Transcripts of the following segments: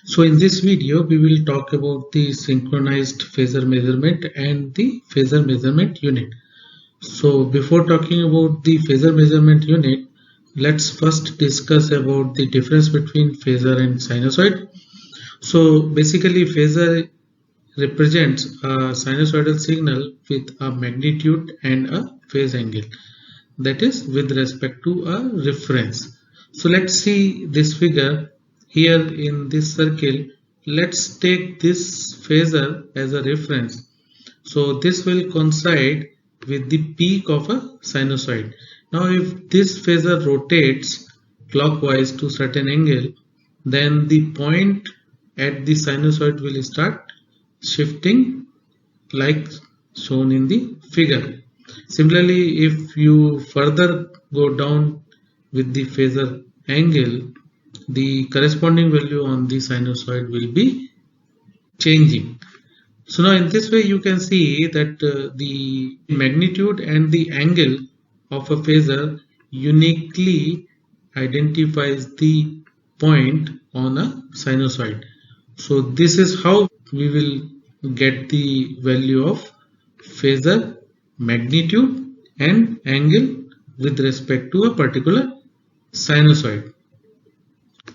So in this video, we will talk about the synchronized phasor measurement and the phasor measurement unit. So before talking about the phasor measurement unit, let's first discuss about the difference between phasor and sinusoid. So basically phasor represents a sinusoidal signal with a magnitude and a phase angle, that is with respect to a reference. So let's see this figure here in this circle. Let's take this phasor as a reference. So this will coincide with the peak of a sinusoid. Now if this phasor rotates clockwise to certain angle, then the point at the sinusoid will start shifting like shown in the figure. Similarly, if you further go down with the phasor angle, the corresponding value on the sinusoid will be changing. So now in this way you can see that the magnitude and the angle of a phasor uniquely identifies the point on a sinusoid. So this is how we will get the value of phasor magnitude and angle with respect to a particular sinusoid.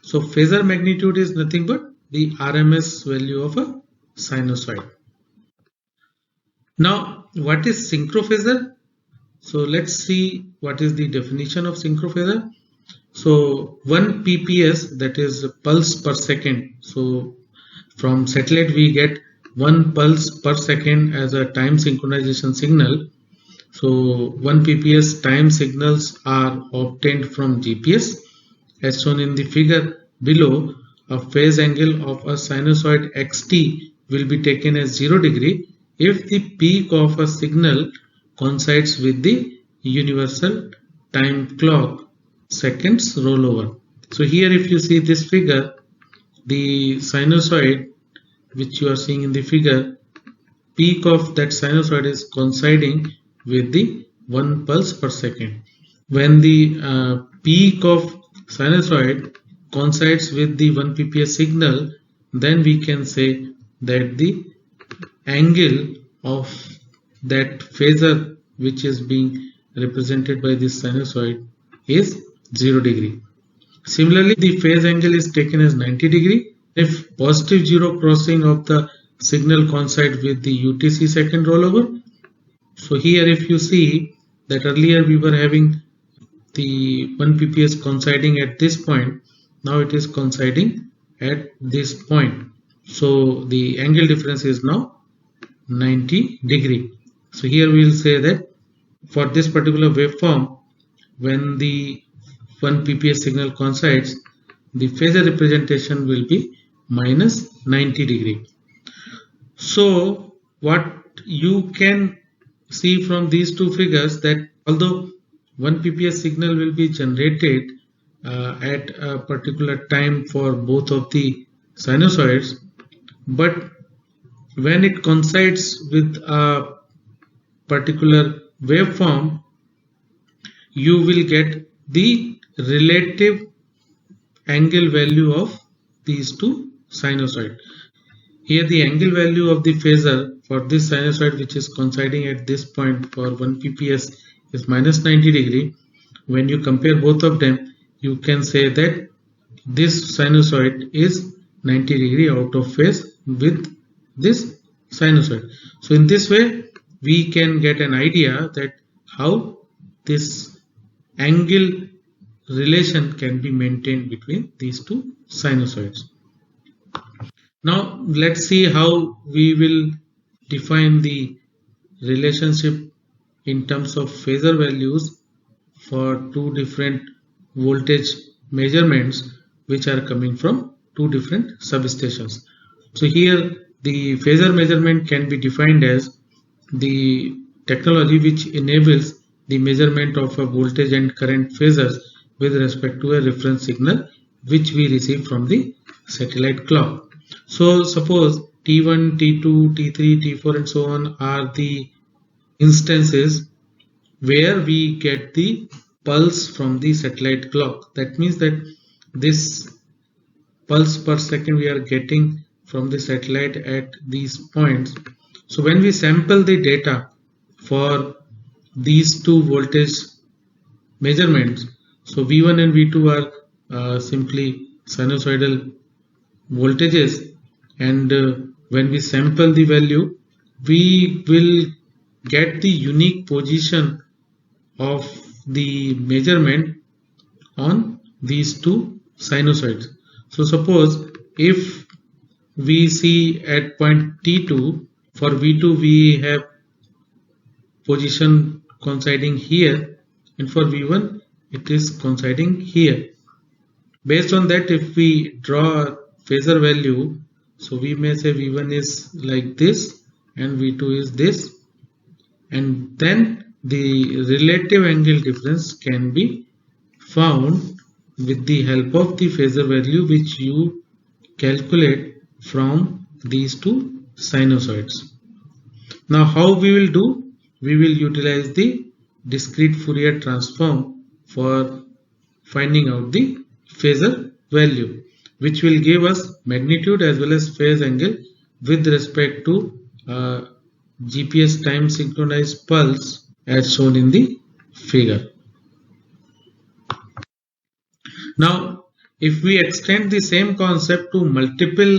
So phasor magnitude is nothing but the RMS value of a sinusoid. Now, what is synchrophasor? So let's see what is the definition of synchrophasor. So 1 pps, that is pulse per second. So from satellite we get 1 pulse per second as a time synchronization signal. So 1 pps time signals are obtained from GPS. As shown in the figure below, a phase angle of a sinusoid xt will be taken as 0 degree if the peak of a signal coincides with the universal time clock seconds rollover. So here if you see this figure, the sinusoid which you are seeing in the figure, peak of that sinusoid is coinciding with the 1 pulse per second. When the peak of sinusoid coincides with the 1 pps signal, then we can say that the angle of that phasor which is being represented by this sinusoid is 0 degree. Similarly, the phase angle is taken as 90 degree if positive zero crossing of the signal coincide with the UTC second rollover. So here if you see that earlier we were having the 1 pps coinciding at this point, now it is coinciding at this point. So the angle difference is now 90 degree. So here we will say that for this particular waveform, when the 1 pps signal coincides, the phasor representation will be minus 90 degree. So what you can see from these two figures, that although 1 pps signal will be generated at a particular time for both of the sinusoids, but when it coincides with a particular waveform, you will get the relative angle value of these two sinusoids. Here the angle value of the phasor for this sinusoid which is coinciding at this point for 1 pps is minus 90 degree. When you compare both of them, you can say that this sinusoid is 90 degree out of phase with this sinusoid. So in this way we can get an idea that how this angle relation can be maintained between these two sinusoids. Now let's see how we will define the relationship in terms of phasor values for two different voltage measurements which are coming from two different substations. So here the phasor measurement can be defined as the technology which enables the measurement of a voltage and current phasors with respect to a reference signal which we receive from the satellite clock. So suppose T1, T2, T3, T4 and so on are the instances where we get the pulse from the satellite clock. That means that this pulse per second we are getting from the satellite at these points. So when we sample the data for these two voltage measurements, so V1 and V2 are simply sinusoidal voltages, and when we sample the value, we will get the unique position of the measurement on these two sinusoids. So suppose if we see at point T2, for V2 we have position coinciding here, and for V1 it is coinciding here. Based on that, if we draw a phasor value, so we may say V1 is like this and V2 is this, and then the relative angle difference can be found with the help of the phasor value which you calculate from these two sinusoids. Now how we will do? We will utilize the discrete Fourier transform for finding out the phasor value, which will give us magnitude as well as phase angle with respect to GPS time synchronized pulse as shown in the figure. Now if we extend the same concept to multiple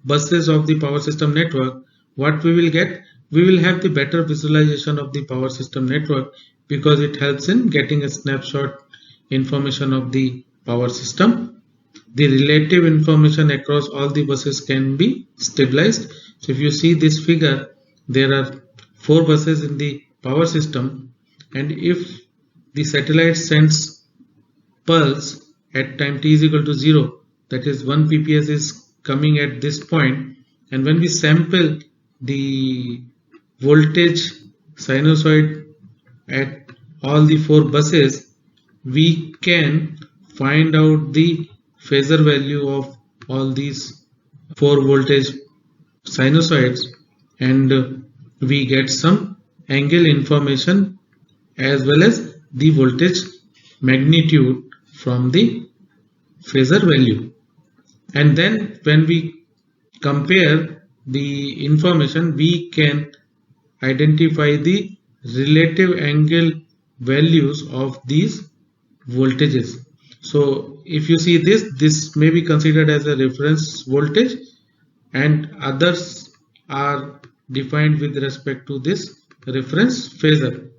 buses of the power system network, what we will get? We will have the better visualization of the power system network, because it helps in getting a snapshot information of the power system. The relative information across all the buses can be stabilized. So if you see this figure, there are 4 buses in the power system, and if the satellite sends pulse at time t is equal to 0, that is 1 pps is coming at this point, and when we sample the voltage sinusoid at all the 4 buses, we can find out the phasor value of all these 4 voltage sinusoids, and we get some angle information as well as the voltage magnitude from the phasor value. And then when we compare the information, we can identify the relative angle values of these voltages. So if you see this may be considered as a reference voltage, and others are defined with respect to this reference phasor.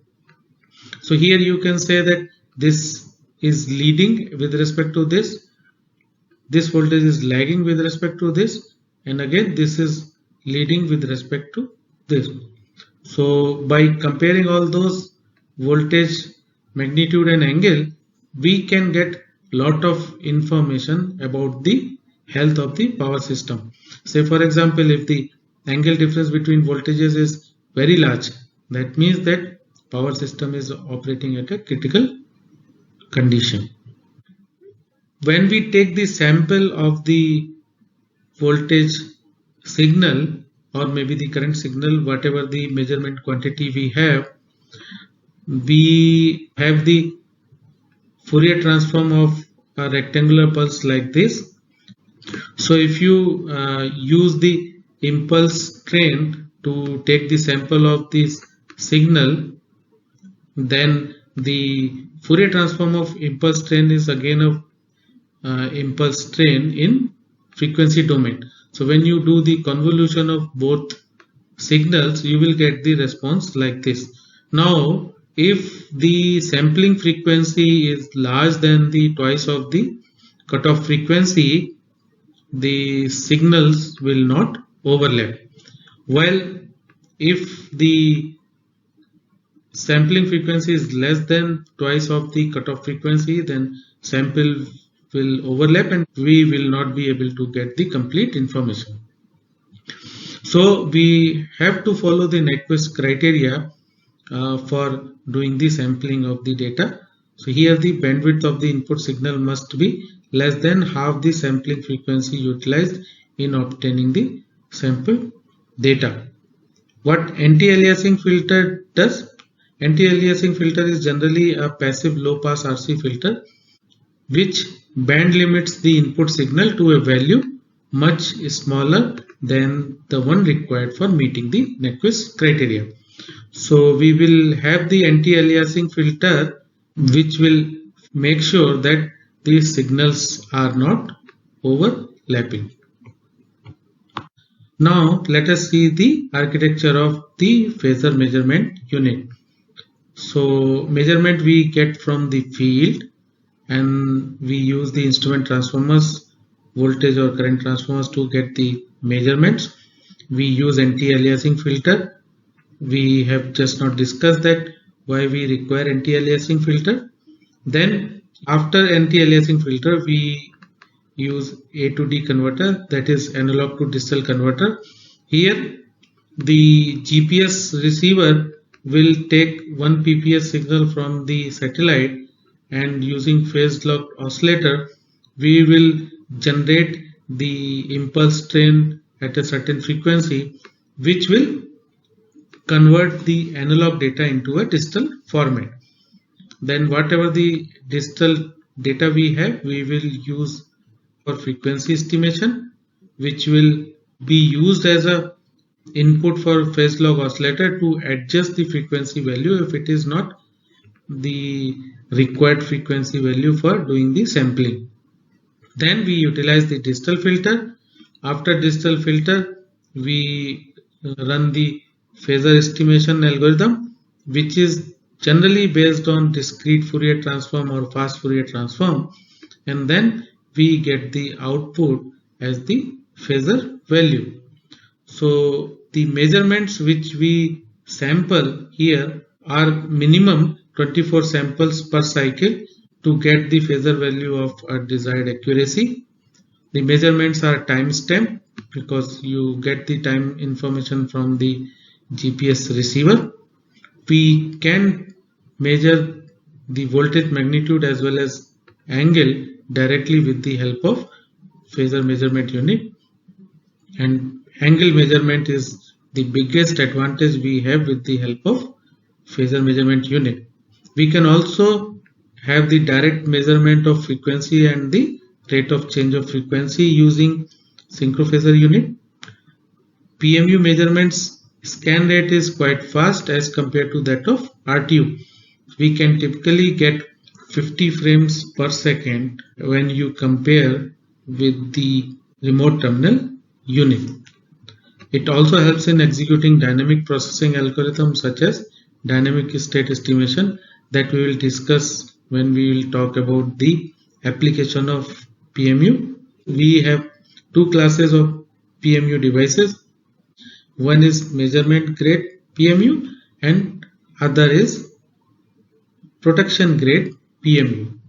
So here you can say that this is leading with respect to this voltage is lagging with respect to this, and again this is leading with respect to this. So by comparing all those voltage magnitude and angle, we can get lot of information about the health of the power system. Say for example, if the angle difference between voltages is very large, that means that power system is operating at a critical condition. When we take the sample of the voltage signal, or maybe the current signal, whatever the measurement quantity we have the Fourier transform of a rectangular pulse like this. So if you use the impulse train to take the sample of this signal, then the Fourier transform of impulse train is again a impulse train in frequency domain. So when you do the convolution of both signals, you will get the response like this. Now if the sampling frequency is large than the twice of the cutoff frequency, the signals will not overlap. While if the sampling frequency is less than twice of the cutoff frequency, then sample will overlap and we will not be able to get the complete information. So we have to follow the Nyquist criteria for doing the sampling of the data. So here the bandwidth of the input signal must be less than half the sampling frequency utilized in obtaining the sample data. What anti-aliasing filter does? Anti-aliasing filter is generally a passive low pass RC filter which band limits the input signal to a value much smaller than the one required for meeting the Nyquist criteria. So we will have the anti-aliasing filter which will make sure that these signals are not overlapping. Now let us see the architecture of the phasor measurement unit. So measurement we get from the field, and we use the instrument transformers, voltage or current transformers to get the measurements. We use anti-aliasing filter. We have just not discussed that why we require anti-aliasing filter. Then after anti-aliasing filter we use A to D converter, that is analog to digital converter. Here the GPS receiver will take 1 pps signal from the satellite, and using phase locked oscillator we will generate the impulse train at a certain frequency, which will convert the analog data into a digital format. Then whatever the digital data we have, we will use for frequency estimation, which will be used as a input for phase log oscillator to adjust the frequency value if it is not the required frequency value for doing the sampling. Then we utilize the digital filter. After digital filter we run the phasor estimation algorithm, which is generally based on discrete Fourier transform or fast Fourier transform, and then we get the output as the phasor value. So the measurements which we sample here are minimum 24 samples per cycle to get the phasor value of a desired accuracy. The measurements are time stamped because you get the time information from the GPS receiver. We can measure the voltage magnitude as well as angle directly with the help of phasor measurement unit, and angle measurement is the biggest advantage we have with the help of phasor measurement unit. We can also have the direct measurement of frequency and the rate of change of frequency using synchrophasor unit. PMU measurements scan rate is quite fast as compared to that of RTU. We can typically get 50 frames per second when you compare with the remote terminal unit. It also helps in executing dynamic processing algorithms such as dynamic state estimation that we will discuss when we will talk about the application of PMU. We have two classes of PMU devices. One is measurement grade PMU and other is protection grade PMU.